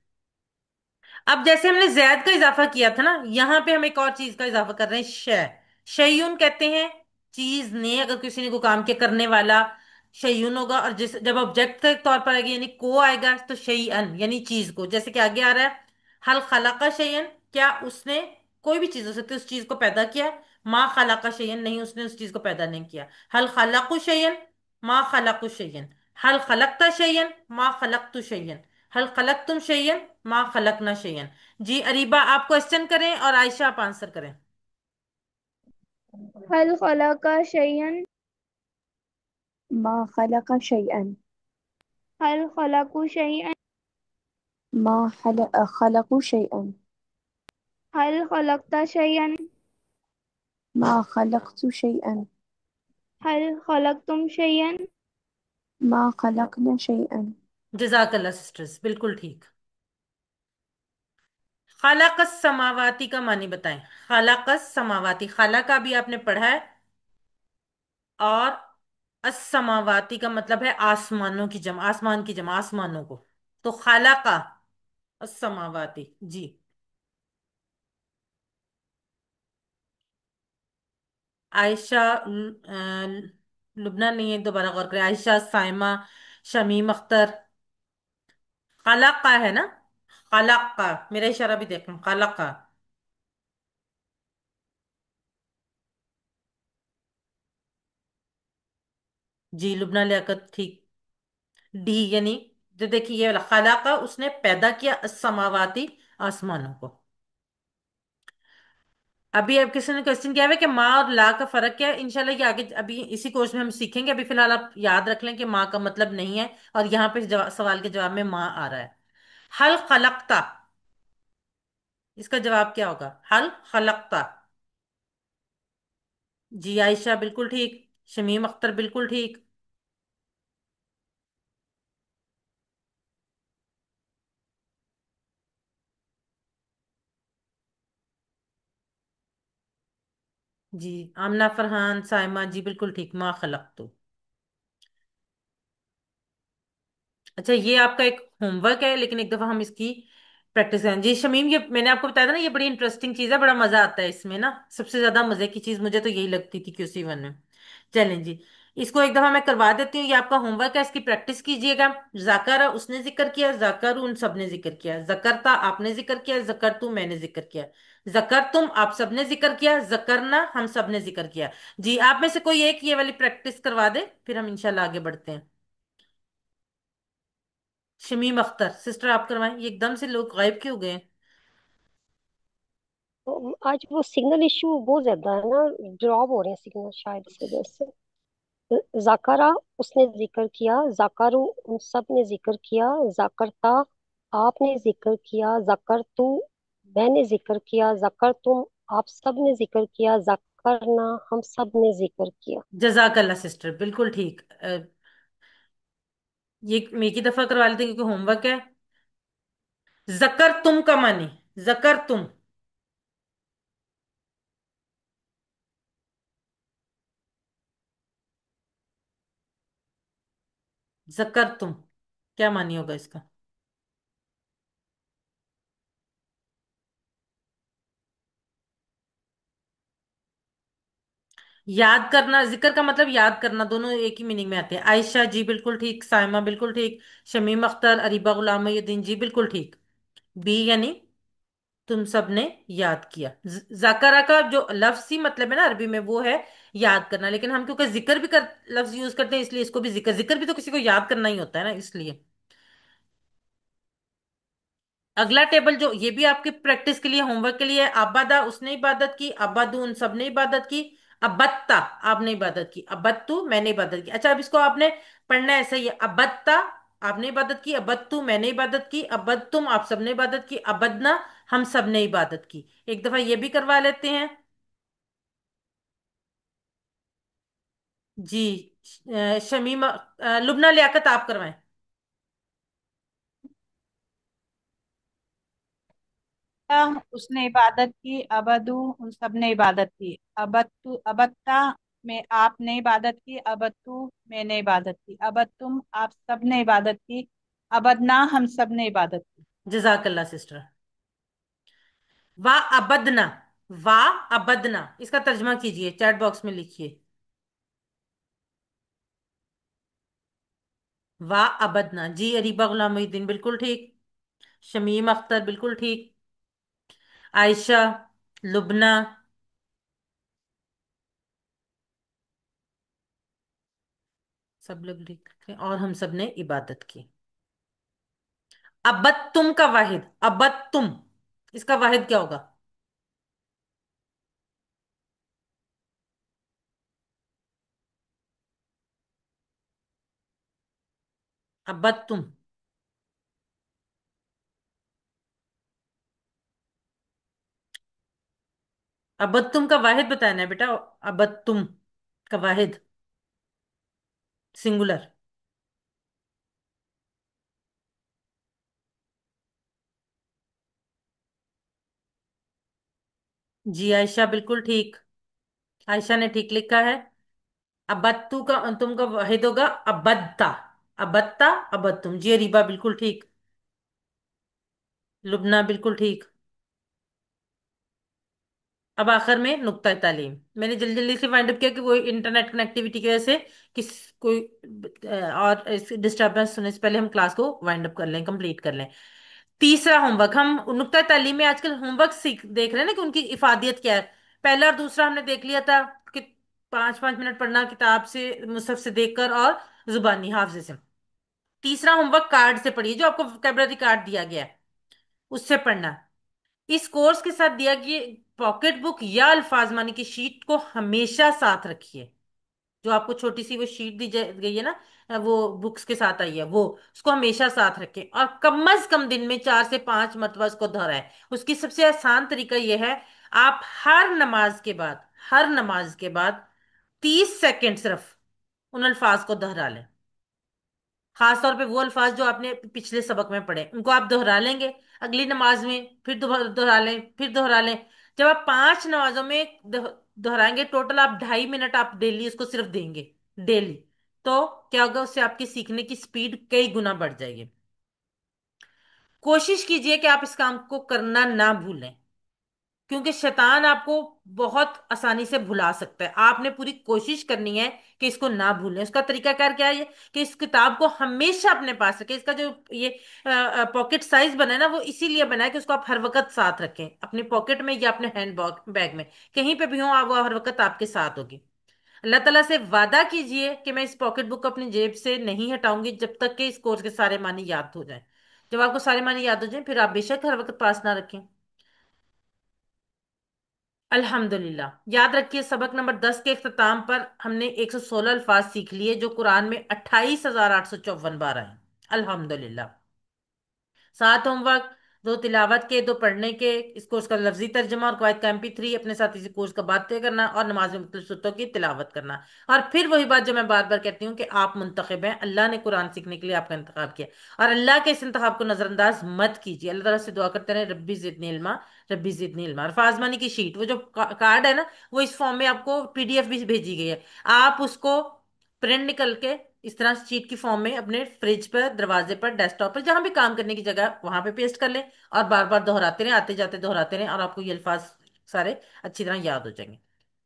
अब जैसे हमने जैद का इजाफा किया था ना, यहाँ पे हम एक और चीज का इजाफा कर रहे हैं। शयून कहते हैं चीज ने, अगर किसी ने को काम किया करने वाला शयून होगा। और जिस जब ऑब्जेक्ट के तौर पर आएगा यानी को आएगा तो शयअन यानी चीज को। जैसे कि आगे आ रहा है हल खलाका शयअन, क्या उसने कोई भी चीज हो सकती है उस चीज को पैदा किया। माँ खलाका शयअन नहीं उसने उस चीज को पैदा नहीं किया। हल खलाकु शयअन माँ खलाकु शयअन। हल खलकता शयअन माँ खलकतु शयअन। हल खलक तुम शयन माँ खलक ना शयन। जी अरीबा आप क्वेश्चन करें और आयशा आप आंसर करें।
हल खलका शयन।
ما خلق شيئا.
हल खलकू शयन।
خلقوا شيئا.
हल खलकता शयन।
ما خلقت شيئا.
हल खलकतुम शयन।
ما خلقنا شيئا.
जजाकल्ला सिस्टर्स बिल्कुल ठीक। खालाकस समावाती का मानी बताएं। खालाकस समावाती खाला का भी आपने पढ़ा है। और असमावाती का मतलब है आसमानों की जमा, आसमान की जमा आसमानों को। तो खाला का असमावाती। जी। आयशा लुबना नहीं है, दोबारा गौर करें। आयशा साइमा शमीम अख्तर। खलक का है ना? खलक का, मेरा इशारा भी देखना, खलक का। जी लुबना लियाकत ठीक। डी यानी, जो देखिए ये वाला खला का, उसने पैदा किया असमावाती, आसमानों को। अभी अब किसी ने क्वेश्चन किया है कि माँ और ला का फर्क क्या है, इंशाल्लाह ये आगे अभी इसी कोर्स में हम सीखेंगे। अभी फिलहाल आप याद रख लें कि माँ का मतलब नहीं है, और यहाँ पे सवाल के जवाब में माँ आ रहा है। हल खलकता, इसका जवाब क्या होगा? हल खलकता। जी आयशा बिल्कुल ठीक। शमीम अख्तर बिल्कुल ठीक। जी आमना फरहान साइमा जी बिल्कुल ठीक, माँ खलकतु। अच्छा ये आपका एक होमवर्क है, लेकिन एक दफा हम इसकी प्रैक्टिस करें। जी शमीम, ये मैंने आपको बताया था ना, ये बड़ी इंटरेस्टिंग चीज है, बड़ा मजा आता है इसमें ना। सबसे ज्यादा मजे की चीज मुझे तो यही लगती थी QC1 में। चलें जी, इसको एक दफा मैं करवा देती हूँ। ये आपका होमवर्क है, इसकी प्रैक्टिस कीजिएगा। जाकारा उसने जिक्र किया, जाकरू उन सबने जिक्र किया, जकरता आपने जिक्र किया, जकरतु मैंने जिक्र किया, जकर तुम आप सबने जिक्र किया, जकरना हम सबने जिक्र किया। जी आप में से कोई एक ये वाली प्रैक्टिस करवा दे, फिर हम इंशाल्लाह आगे बढ़ते हैं। शमीम अख्तर सिस्टर आप करवाएं, ये एकदम से लोग गायब क्यों हो गए?
तो आज वो सिग्नल इशू बहुत ज्यादा है ना, ड्रॉप हो रहे हैं सिग्नल शायद इस वजह से। जाकरा उसने जिक्र किया, जाकरू उन सब ने जिक्र किया, जाकरता आपने जिक्र किया, जाकर तू मैंने जिक्र किया, जाकर तुम आप सब ने जिक्र किया, जाकरना हम सब ने जिक्र किया।
जजाकल्ला सिस्टर बिल्कुल ठीक। ये मैं एक ही दफा करवा लेते हैं क्योंकि होमवर्क है। जकर तुम का मानी, जकर तुम, जकर तुम क्या मानी होगा इसका? याद करना, जिक्र का मतलब याद करना, दोनों एक ही मीनिंग में आते हैं। आयशा जी बिल्कुल ठीक, साइमा बिल्कुल ठीक, शमीम अख्तर, अरीबा गुलाम मोहिउद्दीन जी बिल्कुल ठीक। बी यानी तुम सबने याद किया। जाकरा का जो लफ्जी मतलब है ना अरबी में, वो है याद करना, लेकिन हम क्योंकि जिक्र भी कर लफ्ज यूज करते हैं, इसलिए इसको भी जिक्र, जिक्र भी तो किसी को याद करना ही होता है ना, इसलिए। अगला टेबल जो, ये भी आपकी प्रैक्टिस के लिए, होमवर्क के लिए है। अब्बादा उसने इबादत की, अब्बादू उन सब ने इबादत की, अब्बत्ता आपने इबादत की, अब्बत्तू मैंने इबादत की। अच्छा अब इसको आपने पढ़ना है ऐसा ही है। अब्बत्ता आपने इबादत की, अब्बत्तू मैंने इबादत की, अब्बत्तुम आप सबने इबादत की, अब्बदना हम सब ने इबादत की। एक दफा ये भी करवा लेते हैं। जी शमीमा लुबना लियाकत आप करवाएं।
उसने इबादत की, अबदू उन सब ने इबादत की, अबत्तु अबत्ता में आपने इबादत की, अबत्तु मैंने इबादत की, अबत्तुम आप सब ने इबादत की, अबदना हम सब ने इबादत की।
जजाकल्ला सिस्टर। वाह अबदना, वाह अबदना, इसका तर्जमा कीजिए, चैट बॉक्स में लिखिए। वाह अबदना। जी अरीबा गुलाम मोहिउद्दीन बिल्कुल ठीक, शमीम अख्तर बिल्कुल ठीक, आयशा, लुबना, सब लोग लिख रहे हैं, और हम सब ने इबादत की। अबत्तुम का वाहिद, अबत्तुम, इसका वाहिद क्या होगा? अबत्तुम, अबत्तुम का वाहिद बताना है बेटा। अबत्तुम का वाहिद, सिंगुलर। जी आयशा बिल्कुल ठीक, आयशा ने ठीक लिखा है। अबत्तु का तुम का वाहिद होगा अबद्दा, अबत्ता अबत्तुम। जी रीबा बिल्कुल ठीक, लुबना बिल्कुल ठीक, अब आखिर में नुक्ता तालीम। मैंने जल्दी जल्दी से वाइंड अप किया कि वो इंटरनेट कनेक्टिविटी की वजह से किस कोई और डिस्टरबेंस होने से पहले हम क्लास को वाइंड अप कर लें, कंप्लीट कर लें। तीसरा होमवर्क, हम नुक्ता तालीम में आजकल होमवर्क सीख देख रहे हैं ना कि उनकी इफादियत क्या है। पहला और दूसरा हमने देख लिया था कि 5-5 मिनट पढ़ना किताब से, मुसहफ से देखकर और जुबानी हाफजे से। तीसरा होमवर्क कार्ड से पढ़िए, जो आपको वोकेबलरी कार्ड दिया गया है उससे पढ़ना। इस कोर्स के साथ दिया गया पॉकेट बुक या अल्फाजमानी की शीट को हमेशा साथ रखिए। जो आपको छोटी सी वो शीट दी गई है ना, वो बुक्स के साथ आई है, वो उसको हमेशा साथ रखें और कम से कम दिन में 4 से 5 मरतबा उसको दोहराएं। उसकी सबसे आसान तरीका यह है, आप हर नमाज के बाद 30 सेकंड सिर्फ उन अल्फाज को दोहरा लें। खास तौर पे वो अल्फाज जो आपने पिछले सबक में पढ़े उनको आप दोहरा लेंगे अगली नमाज में, फिर दोहरा लें, फिर दोहरा लें। जब आप 5 नमाजों में दोहराएंगे, टोटल आप 2.5 मिनट आप डेली उसको सिर्फ देंगे, डेली। तो क्या होगा, उससे आपकी सीखने की स्पीड कई गुना बढ़ जाएगी। कोशिश कीजिए कि आप इस काम को करना ना भूलें, क्योंकि शैतान आपको बहुत आसानी से भुला सकता है। आपने पूरी कोशिश करनी है कि इसको ना भूलें। उसका तरीकाकार क्या है, कि इस किताब को हमेशा अपने पास रखें। इसका जो ये पॉकेट साइज बना है ना, वो इसीलिए बना है कि उसको आप हर वक्त साथ रखें, अपनी पॉकेट में या अपने हैंड बैग में, कहीं पे भी हो आप, वो हर वक्त आपके साथ होगी। अल्लाह ताला से वादा कीजिए कि मैं इस पॉकेट बुक को अपनी जेब से नहीं हटाऊंगी जब तक कि इस कोर्स के सारे मानी याद हो जाएं। जब आपको सारे मानी याद हो जाएं, फिर आप बेशक हर वक्त पास ना रखें। अल्हम्दुलिल्लाह। याद रखिए, सबक नंबर 10 के इख्तिताम पर हमने 116 अल्फाज सीख लिए, जो कुरान में 28,854 बार आए। अल्हम्दुलिल्लाह। 7 होमवर्क, 2 तिलावत के, 2 पढ़ने के, इस कोर्स का लफ्जी तर्जमा और कवायद का MP3 अपने साथ इसी कोर्स का बातें करना और नमाज में मुख्तलिफ सूरतों की तिलावत करना। और फिर वही बात जो मैं बार बार कहती हूँ कि आप मुंतखब हैं, अल्लाह ने कुरान सीखने के लिए आपका इंतखाब किया, और अल्लाह के इस इंतखाब को नजरअंदाज मत कीजिए। अल्लाह ताला से दुआ करते रहे, रब्बी जिदनी इल्मा, रब्बी जिदनी इल्मा। और फाजमानी की शीट, वो जो कार्ड है ना, वो इस फॉर्म में आपको PDF भी भेजी गई है। आप उसको प्रिंट निकल के इस तरह शीट की फॉर्म में अपने फ्रिज पर, दरवाजे पर, डेस्कटॉप पर, जहां भी काम करने की जगह वहां पे पेस्ट कर लें, और बार बार दोहराते रहें, आते जाते दोहराते रहें, और आपको ये अल्फाज सारे अच्छी तरह याद हो जाएंगे।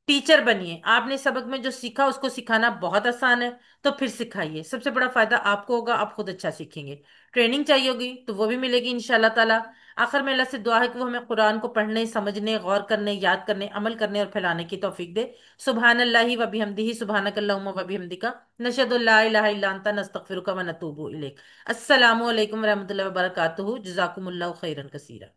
टीचर बनिए। आपने सबक में जो सीखा उसको सिखाना बहुत आसान है, तो फिर सिखाइए। सबसे बड़ा फायदा आपको होगा, आप खुद अच्छा सीखेंगे। ट्रेनिंग चाहिए होगी तो वो भी मिलेगी इंशाल्लाह ताला। आखिर में अल्लाह से दुआ है कि वो हमें कुरान को पढ़ने, समझने, गौर करने, याद करने, अमल करने और फैलाने की तौफीक दे। सुबहान अल्लाहि व बिहम्दिही, सुबहानक अल्लाहुम्मा व बिहम्दिका, नशहदु अल्ला इलाहा इल्ला अंता, नस्तगफिरुका व नतूबु इलैक। अस्सलामु अलैकुम व रहमतुल्लाहि व बरकातुहू। जज़ाकुमुल्लाहु खैरन कसीरा।